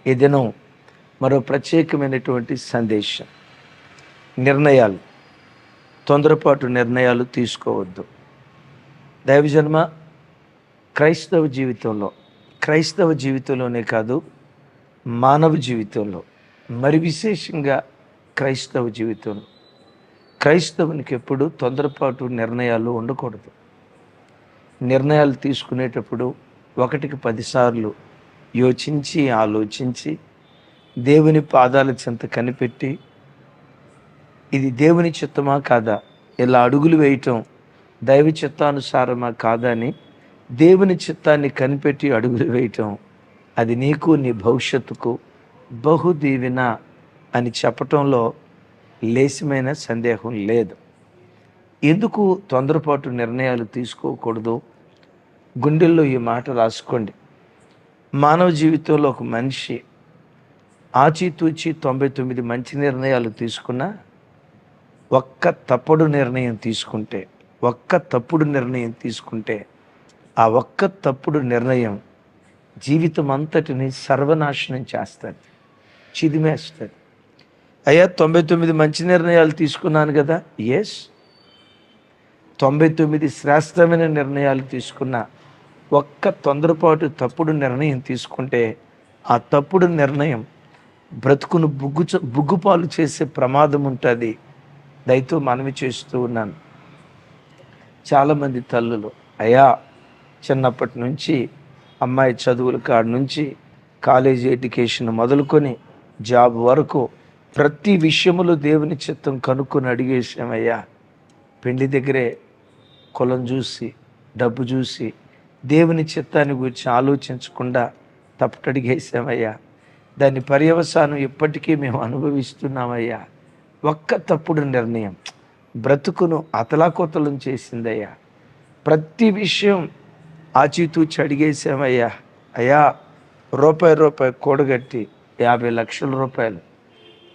ఈ దినం మరో ప్రత్యేకమైనటువంటి సందేశం. నిర్ణయాలు, తొందరపాటు నిర్ణయాలు తీసుకోవద్దు. దైవజన్మ, క్రైస్తవ జీవితంలోనే కాదు, మానవ జీవితంలో, మరి విశేషంగా క్రైస్తవ జీవితంలో క్రైస్తవునికి ఎప్పుడు తొందరపాటు నిర్ణయాలు ఉండకూడదు. నిర్ణయాలు తీసుకునేటప్పుడు 1కి 10 సార్లు యోచించి ఆలోచించి దేవుని పాదాల చెంత కనిపెట్టి, ఇది దేవుని చిత్తమా కాదా, ఇలా అడుగులు వేయటం దైవ చిత్తానుసారమా కాదా అని దేవుని చిత్తాన్ని కనిపెట్టి అడుగులు వేయటం, అది నీకు నీ భవిష్యత్తుకు బహుదీవెన అని చెప్పటంలో లేశమైన సందేహం లేదు. ఎందుకు తొందరపాటు నిర్ణయాలు తీసుకోకూడదు? గుండెల్లో ఈ మాట రాసుకోండి. మానవ జీవితంలో ఒక మనిషి ఆచితూచి 99 మంచి నిర్ణయాలు తీసుకున్నా, ఒక్క తప్పుడు నిర్ణయం తీసుకుంటే ఆ ఒక్క తప్పుడు నిర్ణయం జీవితం అంతటిని సర్వనాశనం చేస్తుంది, చిదిమేస్తుంది. అయ్యా, 99 మంచి నిర్ణయాలు తీసుకున్నాను కదా. ఎస్, 99 శ్రేష్టమైన నిర్ణయాలు తీసుకున్నా, ఒక్క తొందరపాటు తప్పుడు నిర్ణయం తీసుకుంటే ఆ తప్పుడు నిర్ణయం బ్రతుకును బుగ్గుపాలు చేసే ప్రమాదం ఉంటుంది. దయతో మనవి చేస్తూ ఉన్నాను. చాలామంది తల్లులు, అయ్యా, చిన్నప్పటి నుంచి అమ్మాయి చదువుల కాడ నుంచి కాలేజీ ఎడ్యుకేషన్ మొదలుకొని జాబ్ వరకు ప్రతి విషయంలో దేవుని చిత్తం కనుక్కొని అడిగేసామయ్యా. పెళ్లి దగ్గరే కులం చూసి, డబ్బు చూసి, దేవుని చిత్తాన్ని గురించి ఆలోచించకుండా తప్పటడిగేసామయ్యా. దాని పర్యవసానం ఇప్పటికీ మేము అనుభవిస్తున్నామయ్యా. ఒక్క తప్పుడు నిర్ణయం బ్రతుకును అతలాకుతలం చేసిందయ్యా. ప్రతి విషయం ఆచితూచి అడిగేసామయ్యా. అయ్యా, రూపాయి కూడగట్టి 50 లక్షల రూపాయలు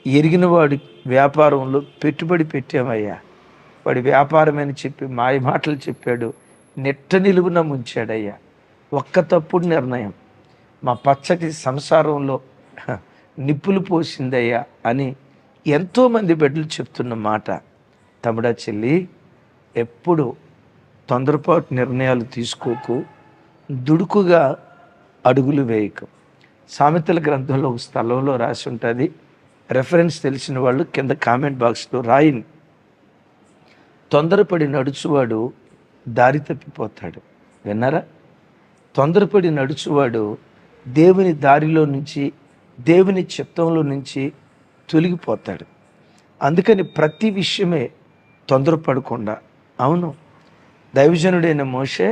ఎరిగిన వాడి వ్యాపారంలో పెట్టుబడి పెట్టామయ్యా. వాడి వ్యాపారమని చెప్పి మాయ మాటలు చెప్పాడు, నెట్ట నిలువున ముంచాడయ్యా. ఒక్క తప్పుడు నిర్ణయం మా పచ్చటి సంసారంలో నిప్పులు పోసిందయ్యా అని ఎంతోమంది బిడ్డలు చెప్తున్న మాట. తమ్ముడా, చెల్లి, ఎప్పుడు తొందరపాటు నిర్ణయాలు తీసుకోకు, దుడుకుగా అడుగులు వేయకు. సామెతల గ్రంథంలో ఒక స్థలంలో రాసి ఉంటుంది. రెఫరెన్స్ తెలిసిన వాళ్ళు కింద కామెంట్ బాక్స్లో రాయండి. తొందరపడి నడుచువాడు దారి తప్పిపోతాడు. విన్నారా? తొందరపడి నడుచువాడు దేవుని దారిలో నుంచి, దేవుని చిత్తంలో నుంచి తొలగిపోతాడు. అందుకని ప్రతి విషయమే తొందరపడకుండా, అవును, దైవజనుడైన మోషే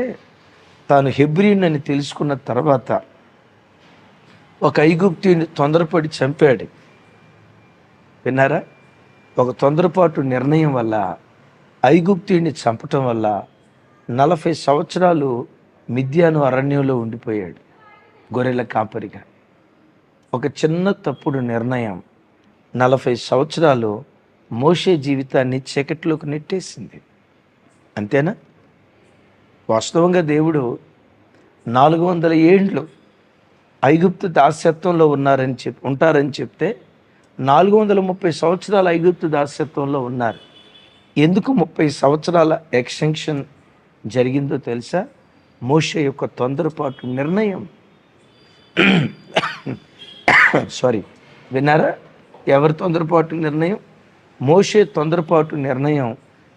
తాను హెబ్రీయుడని తెలుసుకున్న తర్వాత ఒక ఐగుప్తీయుని తొందరపడి చంపాడు. విన్నారా? ఒక తొందరపాటు నిర్ణయం వల్ల ఐగుప్తీయుని చంపటం వల్ల 40 సంవత్సరాలు మిద్యాను అరణ్యంలో ఉండిపోయాడు గొర్రెల కాపరిగా. ఒక చిన్న తప్పుడు నిర్ణయం 40 సంవత్సరాలు మోషే జీవితాన్ని చీకట్లోకి నెట్టేసింది. అంతేనా? వాస్తవంగా దేవుడు 400 ఏండ్లు ఐగుప్తు దాస్యత్వంలో ఉంటారని చెప్తే 430 సంవత్సరాలు ఐగుప్తు దాస్యత్వంలో ఉన్నారు. ఎందుకు 30 సంవత్సరాల ఎక్స్టెన్షన్ జరిగిందో తెలుసా? మోషే యొక్క తొందరపాటు నిర్ణయం. విన్నారా? ఎవరి తొందరపాటు నిర్ణయం? మోషే తొందరపాటు నిర్ణయం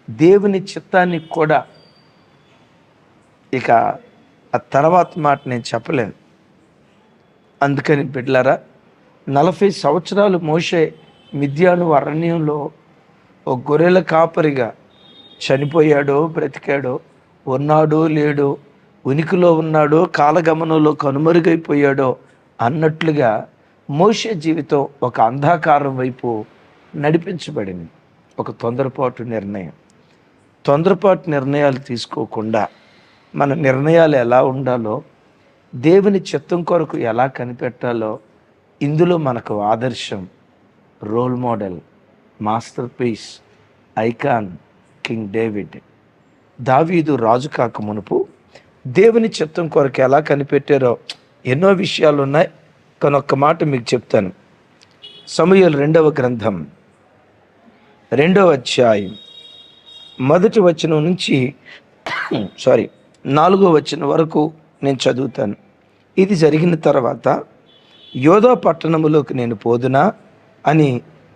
దేవుని చిత్తాన్ని కూడా, ఇక ఆ తర్వాత మాట నేను చెప్పలేను. అందుకని బిడ్డలారా, 40 సంవత్సరాలు మోషే మిద్యాను అరణ్యంలో ఒక గొర్రెల కాపరిగా చనిపోయాడో బ్రతికాడో, ఉన్నాడో లేడో, ఉనికిలో ఉన్నాడో కాలగమనంలో కనుమరుగైపోయాడో అన్నట్లుగా మోషే జీవితం ఒక అంధకారం వైపు నడిపించబడింది. ఒక తొందరపాటు నిర్ణయం. తొందరపాటు నిర్ణయాలు తీసుకోకుండా మన నిర్ణయాలు ఎలా ఉండాలో, దేవుని చిత్తం కొరకు ఎలా కనిపెట్టాలో ఇందులో మనకు ఆదర్శం, role model, master piece icon డేవిడ్. దావీదు రాజు కాక మునుపు దేవుని చిత్తం కొరకు ఎలా కనిపెట్టారో ఎన్నో విషయాలు ఉన్నాయి. కానీ ఒక్క మాట మీకు చెప్తాను. సమూయేలు 2వ గ్రంథం 2వ అధ్యాయం 1వ వచనం నుంచి 4వ వచనం వరకు నేను చదువుతాను. ఇది జరిగిన తర్వాత, యోధా పట్టణములోకి నేను పోదునా అని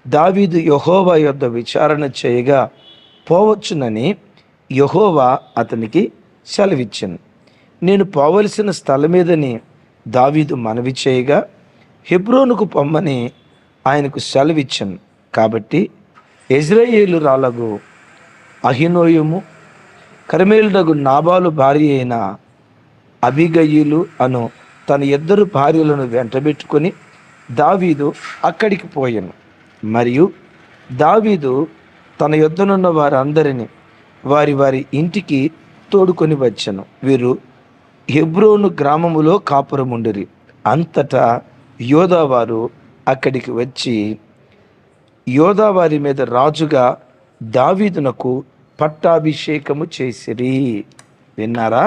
దావీదు యెహోవా యొద్ద విచారణ చేయగా పోవచ్చునని యెహోవా అతనికి సెలవిచ్చాను. నేను పోవలసిన స్థలమేదని దావీదు మనవి చేయగా హెబ్రోనుకు పొమ్మని ఆయనకు సెలవిచ్చాను. కాబట్టి యెజ్రెయేలు రాలగు అహినోయము, కర్మెలునగు నాబాలు భార్య అయిన అబీగయీలు అను తన 2 భార్యలను వెంటబెట్టుకొని దావీదు అక్కడికి పోయాను. మరియు దావీదు తన యొద్దనున్న వారందరినీ వారి వారి ఇంటికి తోడుకొని వచ్చాను. వీరు హెబ్రోను గ్రామములో కాపురముండిరి. అంతటా యోధావారు అక్కడికి వచ్చి యోధావారి మీద రాజుగా దావీదునకు పట్టాభిషేకము చేసిరి. విన్నారా?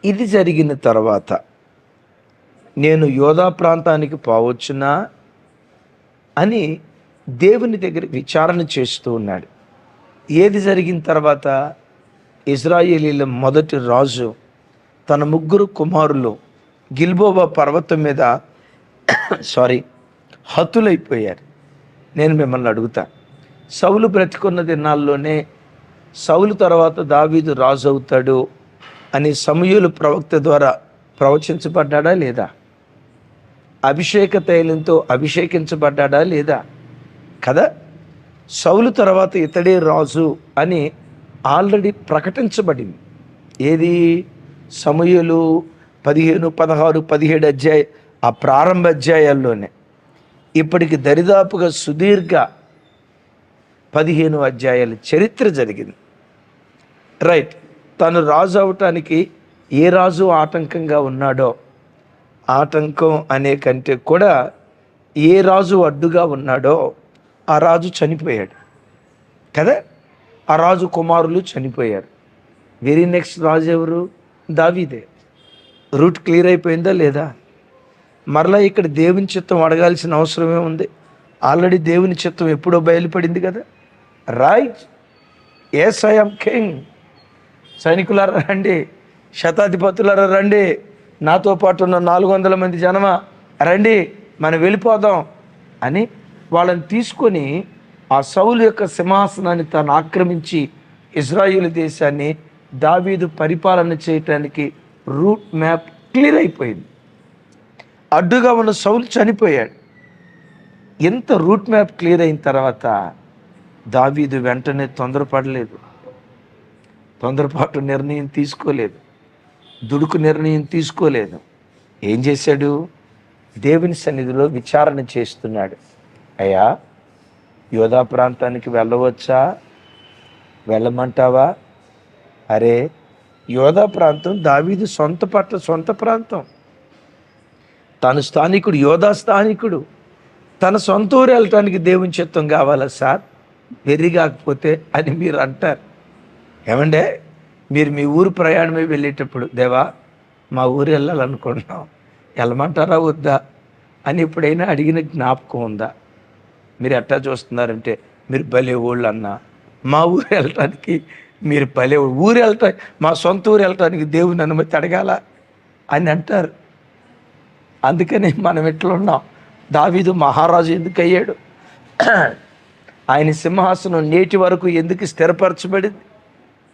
ఇది జరిగిన తర్వాత, నేను యోధా ప్రాంతానికి పోవచ్చునా అని దేవుని దగ్గర విచారణ చేస్తూ ఉన్నాడు. ఏది జరిగిన తర్వాత? ఇశ్రాయేలీల మొదటి రాజు తన 3 కుమారులు గిల్బోవా పర్వతం మీద హతులైపోయారు. నేను మిమ్మల్ని అడుగుతా, సౌలు బ్రతికున్న దినాల్లోనే సౌలు తర్వాత దావీదు రాజు అవుతాడు అని సమూయేలు ప్రవక్త ద్వారా ప్రవచించబడ్డా లేదా? అభిషేక తైలంతో అభిషేకించబడ్డా లేదా? కదా. సౌలు తర్వాత ఇతడే రాజు అని ఆల్రెడీ ప్రకటించబడింది. ఏది? సమూయేలు 15, 16, 17 అధ్యాయ ఆ ప్రారంభ అధ్యాయాల్లోనే. ఇప్పటికి దరిదాపుగా సుదీర్ఘ 15 అధ్యాయాల చరిత్ర జరిగింది. రైట్. తను రాజు అవటానికి ఏ రాజు ఆటంకంగా ఉన్నాడో, ఆటంకం అనే కంటే కూడా ఏ రాజు అడ్డుగా ఉన్నాడో ఆ రాజు చనిపోయాడు కదా. ఆ రాజు కుమారులు చనిపోయారు. వెరీ నెక్స్ట్ రాజు ఎవరు? దావీదే. రూట్ క్లియర్ అయిపోయిందా లేదా? మరలా ఇక్కడ దేవుని చిత్తం అడగాల్సిన అవసరమే ఉంది. ఆల్రెడీ దేవుని చిత్తం ఎప్పుడో బయలుపడింది కదా. Right. Yes, I am king. సైనికులారా రండి, శతాధిపతులారా రండి, నాతో పాటు ఉన్న 400 మంది జనమా రండి, మనం వెళ్ళిపోదాం అని వాళ్ళని తీసుకొని ఆ సౌలు యొక్క సింహాసనాన్ని తాను ఆక్రమించి ఇశ్రాయేలు దేశాన్ని దావీదు పరిపాలన చేయటానికి రూట్ మ్యాప్ క్లియర్ అయిపోయింది. అడ్డుగా ఉన్న సౌలు చనిపోయాడు. ఎంత రూట్ మ్యాప్ క్లియర్ అయిన తర్వాత దావీదు వెంటనే తొందరపడలేదు, తొందరపాటు నిర్ణయం తీసుకోలేదు, దుడుకు నిర్ణయం తీసుకోలేదు. ఏం చేశాడు? దేవుని సన్నిధిలో విచారణ చేస్తున్నాడు. అయ్యా, యోధా ప్రాంతానికి వెళ్ళవచ్చా? వెళ్ళమంటావా? అరే, యోధా ప్రాంతం దావీదు సొంత ప్రాంతం. తను స్థానికుడు, యోధా స్థానికుడు. తన సొంత ఊరు వెళ్ళటానికి దేవుని చిత్తం కావాలా సార్? వెర్రి కాకపోతే అని మీరు అంటారు. ఏమండే, మీరు మీ ఊరు ప్రయాణమే వెళ్ళేటప్పుడు, దేవా మా ఊరు వెళ్ళాలనుకుంటున్నాం, వెళ్ళమంటారా వద్దా అని ఎప్పుడైనా అడిగిన జ్ఞాపకం ఉందా? మీరు ఎట్టా చూస్తున్నారంటే, మీరు భలే ఊళ్ళు అన్నా, మా ఊరు వెళ్ళటానికి మీరు భలే ఊరు వెళ్ళటానికి, మా సొంత ఊరు వెళ్ళటానికి దేవుని అనుమతి అడగాల అని అంటారు. అందుకని మనం ఎట్లా ఉన్నాం? దావీదు మహారాజు ఎందుకు అయ్యాడు? ఆయన సింహాసనం నేటి వరకు ఎందుకు స్థిరపరచబడింది?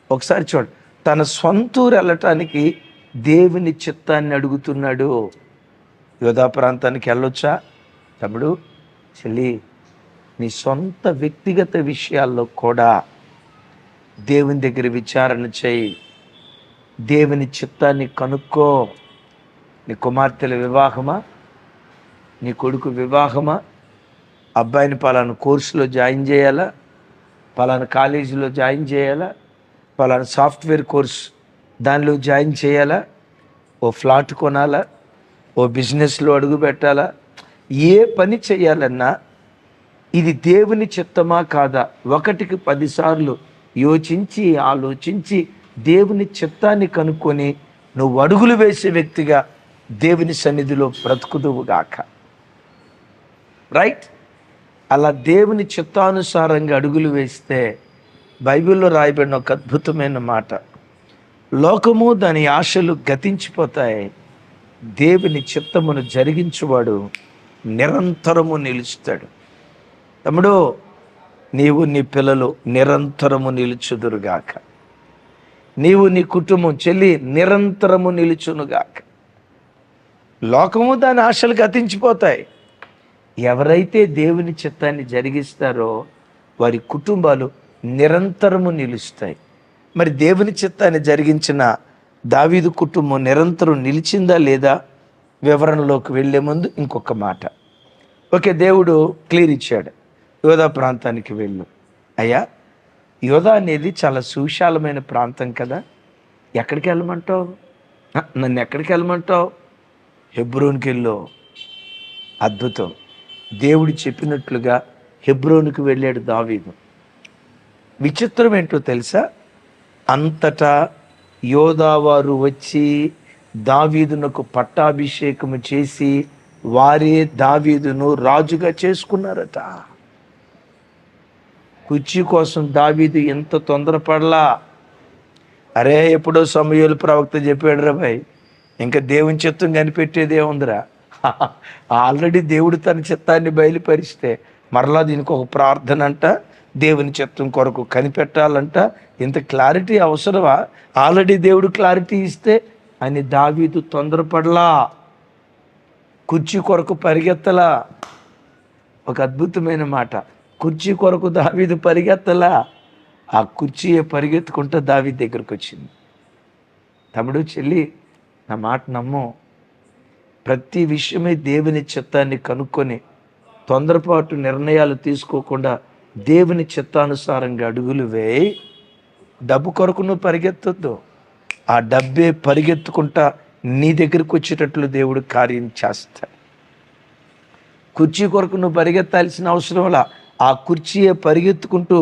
ఒకసారి చూడండి. తన సొంతూరు వెళ్ళటానికి దేవుని చిత్తాన్ని అడుగుతున్నాడు. యోధా ప్రాంతానికి వెళ్ళొచ్చా? తమ్ముడు, చెల్లి, నీ సొంత వ్యక్తిగత విషయాల్లో కూడా దేవుని దగ్గర విచారణ చేయి. దేవుని చిత్తాన్ని కనుక్కో. నీ కుమార్తెల వివాహమా? నీ కొడుకు వివాహమా? అబ్బాయిని పలానా కోర్సులో జాయిన్ చేయాలా? పలానా కాలేజీలో జాయిన్ చేయాలా? పలానా సాఫ్ట్వేర్ కోర్స్ దానిలో జాయిన్ చేయాలా? ఓ ఫ్లాట్ కొనాలా? ఓ బిజినెస్లో అడుగు పెట్టాలా? ఏ పని చేయాలన్నా ఇది దేవుని చిత్తమా కాదా? 1కి 10 సార్లు యోచించి ఆలోచించి దేవుని చిత్తాన్ని కనుక్కొని నువ్వు అడుగులు వేసే వ్యక్తిగా దేవుని సన్నిధిలో బ్రతుకుదువుగాక. రైట్? అలా దేవుని చిత్తానుసారంగా అడుగులు వేస్తే బైబిల్లో రాయబడిన ఒక అద్భుతమైన మాట, లోకము దాని ఆశలు గతించిపోతాయి, దేవుని చిత్తమును జరిగించువాడు నిరంతరము నిలుస్తాడు. తమ్ముడు, నీవు నీ పిల్లలు నిరంతరము నిలుచుదురుగాక. నీవు నీ కుటుంబం చెల్లి నిరంతరము నిలుచునుగాక. లోకము దాని ఆశలు గతించిపోతాయి. ఎవరైతే దేవుని చిత్తాన్ని జరిగిస్తారో వారి కుటుంబాలు నిరంతరము నిలుస్తాయి. మరి దేవుని చిత్తాన్ని జరిగించిన దావీదు కుటుంబం నిరంతరం నిలిచిందా లేదా వివరణలోకి వెళ్ళే ముందు ఇంకొక మాట. ఓకే, దేవుడు క్లియర్ ఇచ్చాడు, యోధా ప్రాంతానికి వెళ్ళు. అయ్యా, యోధా అనేది చాలా సువిశాలమైన ప్రాంతం కదా, ఎక్కడికి వెళ్ళమంటావు? నన్ను ఎక్కడికి వెళ్ళమంటావు? హెబ్రోన్కి వెళ్ళు. అద్భుతం. దేవుడు చెప్పినట్లుగా హెబ్రోనుకు వెళ్ళాడు దావీదు. విచిత్రం ఏంటో తెలుసా? అంతటా యోధావారు వచ్చి దావీదునకు పట్టాభిషేకము చేసి వారే దావీదును రాజుగా చేసుకున్నారట. కుర్చీ కోసం దావీదు ఎంత తొందరపడలా. అరే, ఎప్పుడో సమూయేలు ప్రవక్త చెప్పాడు రా భాయ్, ఇంకా దేవుని చిత్తం కనిపెట్టేదే ఉందిరా. ఆల్రెడీ దేవుడు తన చిత్తాన్ని బయలుపరిస్తే మరలా దీనికి ఒక ప్రార్థన అంట, దేవుని చిత్తం కొరకు కనిపెట్టాలంట. ఇంత క్లారిటీ అవసరమా? ఆల్రెడీ దేవుడు క్లారిటీ ఇస్తే అని దావీదు తొందరపడలా, కుర్చీ కొరకు పరిగెత్తలా. ఒక అద్భుతమైన మాట, కుర్చీ కొరకు దావీదు పరిగెత్తలా, ఆ కుర్చీ పరిగెత్తుకుంటూ దావీదు దగ్గరకు వచ్చింది. తమ్ముడు చెల్లి, నా మాట నమ్ము. ప్రతి విషయమే దేవుని చిత్తాన్ని కనుక్కొని తొందరపాటు నిర్ణయాలు తీసుకోకుండా దేవుని చిత్తానుసారంగా అడుగులు వేయి. డబ్బు కొరకు నువ్వు పరిగెత్తొద్దు, ఆ డబ్బే పరిగెత్తుకుంటా నీ దగ్గరికి వచ్చేటట్లు దేవుడు కార్యం చేస్తాడు. కుర్చీ కొరకు నువ్వు పరిగెత్తాల్సిన అవసరంలా, ఆ కుర్చీయే పరిగెత్తుకుంటూ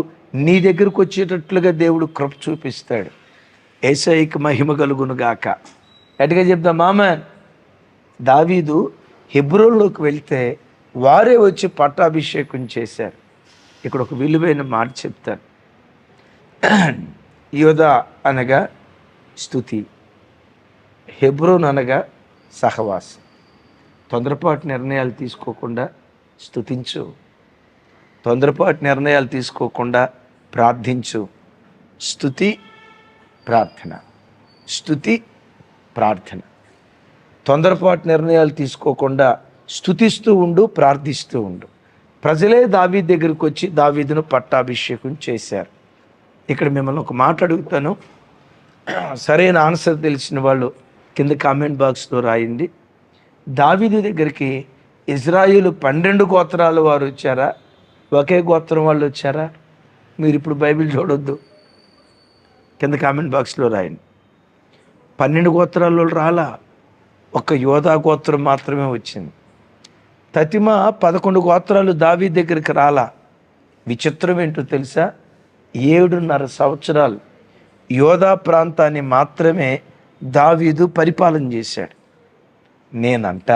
నీ దగ్గరకు వచ్చేటట్లుగా దేవుడు కృప చూపిస్తాడు. యేసయ్యకి మహిమ కలుగును గాక. ఎటుగా చెప్దాం మామ, దావీదు హెబ్రోన్లోకి వెళ్తే వారే వచ్చి పట్టాభిషేకం చేశారు. ఇక్కడ ఒక విలువైన మాట చెప్తాను. యోధా అనగా స్తుతి, హెబ్రోన్ అనగా సహవాసం. తొందరపాటు నిర్ణయాలు తీసుకోకుండా స్తుతించు, తొందరపాటు నిర్ణయాలు తీసుకోకుండా ప్రార్థించు. స్తుతి ప్రార్థన, స్తుతి ప్రార్థన. తొందరపాటు నిర్ణయాలు తీసుకోకుండా స్తుతిస్తూ ఉండు, ప్రార్థిస్తూ ఉండు. ప్రజలే దావీదు దగ్గరికి వచ్చి దావీదును పట్టాభిషేకం చేశారు. ఇక్కడ మిమ్మల్ని ఒక మాట అడుగుతాను, సరైన ఆన్సర్ తెలిసిన వాళ్ళు కింద కామెంట్ బాక్స్లో రాయండి. దావీదు దగ్గరికి ఇజ్రాయేలు 12 గోత్రాల వారు వచ్చారా, ఒకే గోత్రం వాళ్ళు వచ్చారా? మీరు ఇప్పుడు బైబిల్ చూడొద్దు, కింద కామెంట్ బాక్స్లో రాయండి. 12 గోత్రాల్లో రాలా, ఒక యోధా గోత్రం మాత్రమే వచ్చింది. తతిమ 11 గోత్రాలు దావీదు దగ్గరికి రాలా. విచిత్రం ఏంటో తెలుసా? 7.5 సంవత్సరాలు యోధా ప్రాంతాన్ని మాత్రమే దావీదు పరిపాలన చేశాడు. నేనంట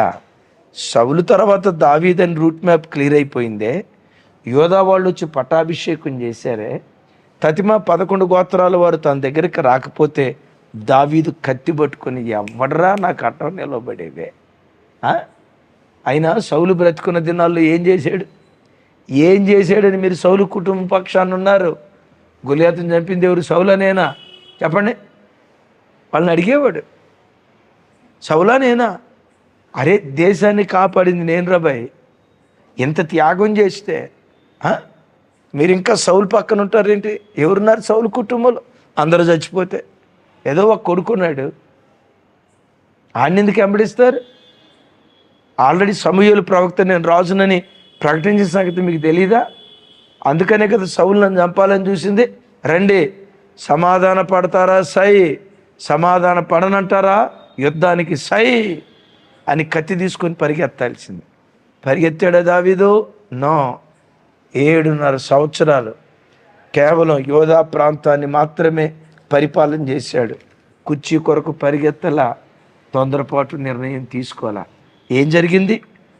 సౌలు తర్వాత దావీదు అని రూట్ మ్యాప్ క్లియర్ అయిపోయిందే, యోధా వాళ్ళు వచ్చి పట్టాభిషేకం చేశారే. తతిమ 11 గోత్రాల వారు తన దగ్గరికి రాకపోతే దావీదు కత్తి పట్టుకొని ఎవడరా నాకు అడ్డం నిలబడేవే. అయినా సౌలు బ్రతుకున్న దినాల్లో ఏం చేశాడని మీరు సౌలు కుటుంబ పక్షాన్ని ఉన్నారు. గొలియాతుని చంపింది ఎవరు? సౌలనేనా? చెప్పండి. వాళ్ళని అడిగేవాడు, సౌలనేనా? అరే, దేశాన్ని కాపాడింది నేను రాబాయ్. ఎంత త్యాగం చేస్తే మీరు ఇంకా సౌలు పక్కన ఉంటారేంటి? ఎవరున్నారు సౌలు కుటుంబంలో? అందరూ చచ్చిపోతే ఏదో ఒక కొడుకున్నాడు, ఆయనెందుకు వెంబడిస్తారు? ఆల్రెడీ సమూయేలు ప్రవక్త నేను రాజునని ప్రకటించిన సంగతి మీకు తెలీదా? అందుకనే కదా సౌలు నన్ను చంపాలని చూసింది. రండి, సమాధాన పడతారా? సై. సమాధాన పడనంటారా? యుద్ధానికి సై అని కత్తి తీసుకొని పరిగెత్తాల్సింది. పరిగెత్తాడా దావీదు? నో. 7.5 సంవత్సరాలు కేవలం యోధా ప్రాంతాన్ని మాత్రమే పరిపాలన చేశాడు. కుర్చీ కొరకు పరిగెత్తలా, తొందరపాటు నిర్ణయం తీసుకోవాలా. ఏం జరిగింది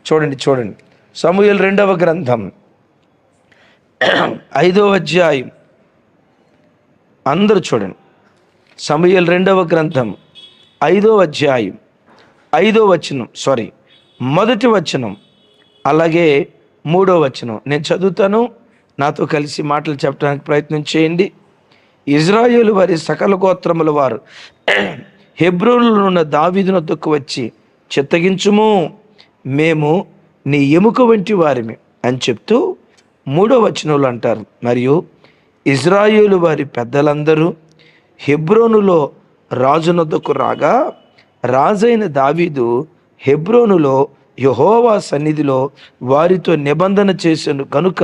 చూడండి. సమూయేలు 2వ గ్రంథం 5వ అధ్యాయం, అందరూ చూడండి. సమూయేలు 2వ గ్రంథం 5వ అధ్యాయం 5వ వచనం, మొదటి వచనం, అలాగే 3వ వచనం నేను చదువుతాను. నాతో కలిసి మాటలు చెప్పడానికి ప్రయత్నం చేయండి. ఇజ్రాయేలు వారి సకల గోత్రముల వారు హెబ్రోనులో ఉన్న దావీదు వద్దకు వచ్చి, చిత్తగించుము, మేము నీ ఎముక వంటి వారిమి అని చెప్తూ 3వ వచనంలో అంటారు, మరియు ఇజ్రాయేలు వారి పెద్దలందరూ హెబ్రోనులో రాజునొద్దకు రాగా, రాజైన దావీదు హెబ్రోనులో యెహోవా సన్నిధిలో వారితో నిబంధన చేసెను కనుక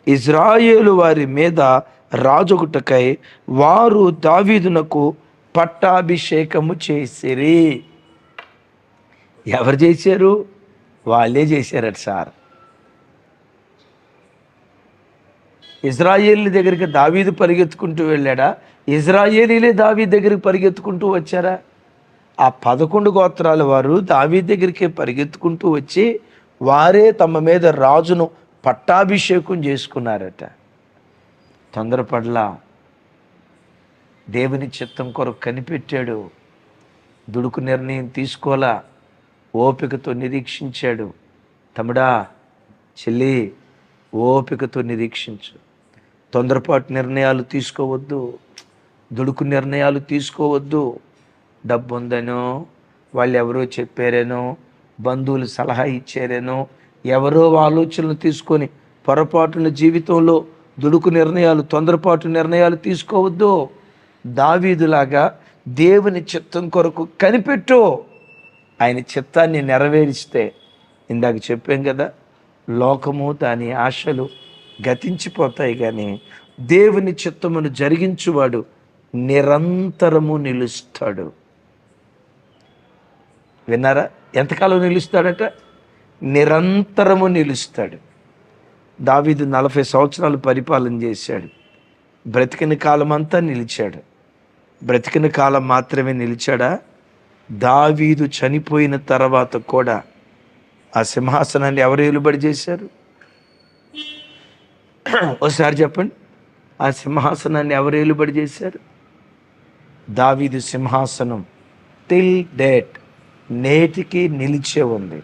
ఇజ్రాయేలు వారి మీద రాజొకటకై వారు దావీదునకు పట్టాభిషేకము చేసిరి. ఎవరు చేశారు? వాళ్ళే చేశారట సార్. ఇజ్రాయేలీ దగ్గరికి దావీదు పరిగెత్తుకుంటూ వెళ్ళాడా? ఇజ్రాయేలీలే దావీదు దగ్గరికి పరిగెత్తుకుంటూ వచ్చారా? ఆ 11 గోత్రాల వారు దావీదు దగ్గరికి పరిగెత్తుకుంటూ వచ్చి వారే తమ మీద రాజును పట్టాభిషేకం చేసుకున్నారట. తొందరపడలా, దేవుని చిత్తం కొరకు కనిపెట్టాడు. దుడుకు నిర్ణయం తీసుకోలా, ఓపికతో నిరీక్షించాడు. తమ్ముడా, చెల్లి, ఓపికతో నిరీక్షించు. తొందరపాటు నిర్ణయాలు తీసుకోవద్దు, దుడుకు నిర్ణయాలు తీసుకోవద్దు. డబ్బు ఉందనో, వాళ్ళు ఎవరో చెప్పారేనో, బంధువులు సలహా ఇచ్చారేనో, ఎవరో ఆలోచనలు తీసుకొని పొరపాటున జీవితంలో దుడుకు నిర్ణయాలు, తొందరపాటు నిర్ణయాలు తీసుకోవద్దు. దావీదులాగా దేవుని చిత్తం కొరకు కనిపెట్టు. ఆయన చిత్తాన్ని నెరవేరిస్తే, ఇందాక చెప్పాం కదా, లోకము దాని ఆశలు గతించిపోతాయి, కానీ దేవుని చిత్తమును జరిగించువాడు నిరంతరము నిలుస్తాడు. విన్నారా? ఎంతకాలం నిలుస్తాడట? నిరంతరము నిలుస్తాడు. దావీదు 40 సంవత్సరాలు పరిపాలన చేశాడు. బ్రతికిన కాలం అంతా నిలిచాడు. బ్రతికిన కాలం మాత్రమే నిలిచాడా? దావీదు చనిపోయిన తర్వాత కూడా ఆ సింహాసనాన్ని ఎవరు ఏలుబడి చేశారు? ఒకసారి చెప్పండి. ఆ సింహాసనాన్ని ఎవరు ఏలుబడి చేశారు? దావీదు సింహాసనం టిల్ డేట్ నేటికి నిలిచే ఉంది.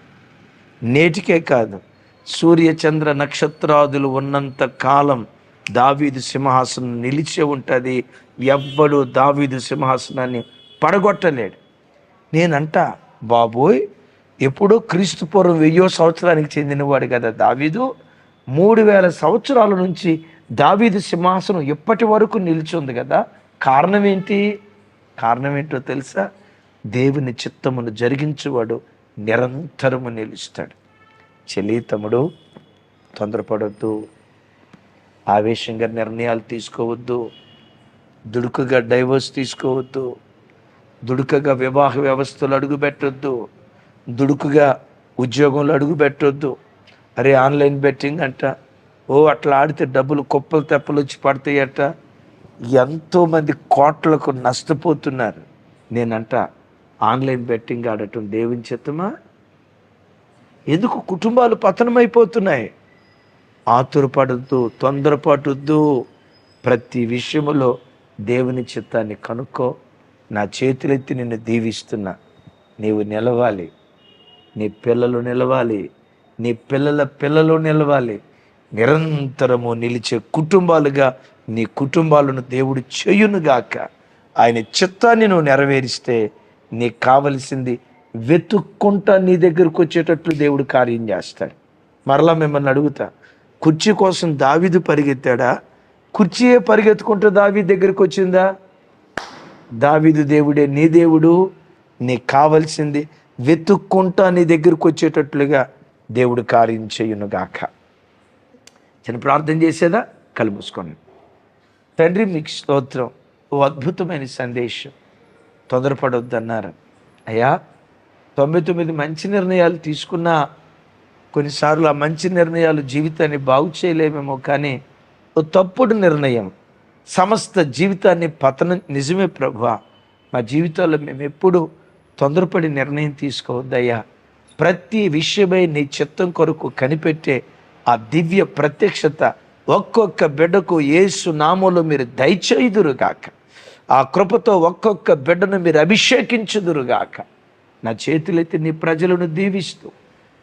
నేటికే కాదు, సూర్య చంద్ర నక్షత్రాదులు ఉన్నంత కాలం దావీదు సింహాసనం నిలిచే ఉంటుంది. ఎవ్వడు దావీదు సింహాసనాన్ని పడగొట్టలేడు. నేనంట, బాబోయ్, ఎప్పుడో క్రీస్తు పూర్వం 1000వ సంవత్సరానికి చెందినవాడు కదా దావీదు. 3000 సంవత్సరాల నుంచి దావీదు సింహాసనం ఇప్పటి వరకు నిలిచింది కదా. కారణం ఏంటో తెలుసా? దేవుని చిత్తమును జరిగించువాడు నిరంతరము నిలుస్తాడు. చెల్లి, తమ్ముడు, తొందరపడొద్దు, ఆవేశంగా నిర్ణయాలు తీసుకోవద్దు, దుడుకుగా డైవర్స్ తీసుకోవద్దు, దుడుకగా వివాహ వ్యవస్థలు అడుగుపెట్టొద్దు, దుడుకుగా ఉద్యోగంలో అడుగుపెట్టొద్దు. అరే, ఆన్లైన్ బెట్టింగ్ అంట, అట్లా ఆడితే డబ్బులు కుప్పలు తెప్పలు వచ్చి పడతాయట. ఎంతోమంది కోట్లకు నష్టపోతున్నారు. నేనంట, ఆన్లైన్ బెట్టింగ్ ఆడటం దేవుని చిత్తమా? ఎందుకు కుటుంబాలు పతనమైపోతున్నాయి? ఆతురపడద్దు, తొందరపడొద్దు. ప్రతి విషయంలో దేవుని చిత్తాన్ని కనుక్కో. నా చేతులెత్తి నిన్ను దీవిస్తున్నా. నీవు నిలవాలి, నీ పిల్లలు నిలవాలి, నీ పిల్లల పిల్లలు నిలవాలి. నిరంతరము నిలిచే కుటుంబాలుగా నీ కుటుంబాలను దేవుడు చేయునుగాక. ఆయన చిత్తాన్ని నువ్వు నెరవేరిస్తే నీకు కావలసింది వెతుక్కుంటా నీ దగ్గరకు వచ్చేటట్లు దేవుడు కార్యం చేస్తాడు. మరలా మిమ్మల్ని అడుగుతా, కుర్చీ కోసం దావీదు పరిగెత్తాడా? కుర్చీయే పరిగెత్తుకుంటూ దావీదు దగ్గరికి వచ్చిందా? దావీదు దేవుడే నీ దేవుడు. నీకు కావలసింది వెతుక్కుంటా నీ దగ్గరకు వచ్చేటట్లుగా దేవుడు కార్యం చేయునుగాక. చిన్న ప్రార్థన చేసేదా? కళ్ళు మూసుకోండి. తండ్రి, మీకు స్తోత్రం. ఓ అద్భుతమైన సందేశం. తొందరపడొద్దన్నారు అయ్యా. 99 మంచి నిర్ణయాలు తీసుకున్నా కొన్నిసార్లు ఆ మంచి నిర్ణయాలు జీవితాన్ని బాగు చేయలేమేమో, కానీ ఓ తప్పుడు నిర్ణయం సమస్త జీవితాన్ని పతనం. నిజమే ప్రభువా, మా జీవితాల్లో మేము ఎప్పుడు తొందరపడి నిర్ణయం తీసుకోవద్దయ్యా. ప్రతి విషయమై నీ చిత్తం కొరకు కనిపెట్టే ఆ దివ్య ప్రత్యక్షత ఒక్కొక్క బిడ్డకు యేసు నామములో మీరు దయచేయుదురుగాక. ఆ కృపతో ఒక్కొక్క బిడ్డను మీరు అభిషేకించుదురుగాక. నా చేతులెత్తి నీ ప్రజలను దీవిస్తూ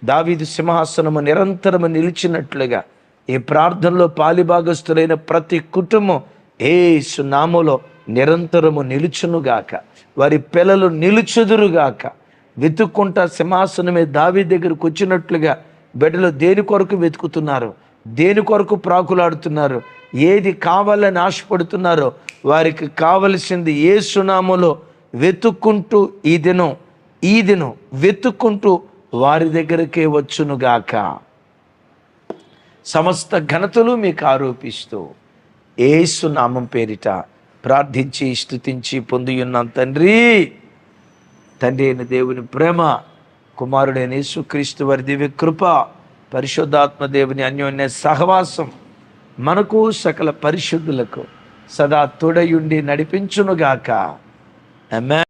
దావీదు సింహాసనము నిరంతరము నిలిచినట్లుగా ఈ ప్రార్థనలో పాలిభాగస్తులైన ప్రతి కుటుంబం యేసు నామములో నిరంతరము నిలుచునుగాక. వారి పిల్లలు నిలుచుదురుగాక. వెతుక్కుంటా సింహాసనమే దావీదు దగ్గరకు వచ్చినట్లుగా బిడ్డలు దేని కొరకు వెతుకుతున్నారు, దేని కొరకు ప్రాకులాడుతున్నారు, ఏది కావాలని ఆశపడుతున్నారో వారికి కావలసింది యేసు నామములో వెతుక్కుంటూ ఈ దినం వెతుక్కుంటూ వారి దగ్గరకే వచ్చునుగాక. సమస్త ఘనతలు మీకు ఆరోపిస్తూ యేసు నామం పేరిట ప్రార్థించి స్తుతించి పొందియున్నాం తండ్రి. తండ్రి అయిన దేవుని ప్రేమ, కుమారుడైన యేసుక్రీస్తు వారి దివ్య కృప, పరిశుద్ధాత్మ దేవుని అన్యోన్య సహవాసం మనకు సకల పరిశుద్ధులకు సదా తోడయుండి నడిపించునుగాక. ఆమేన్.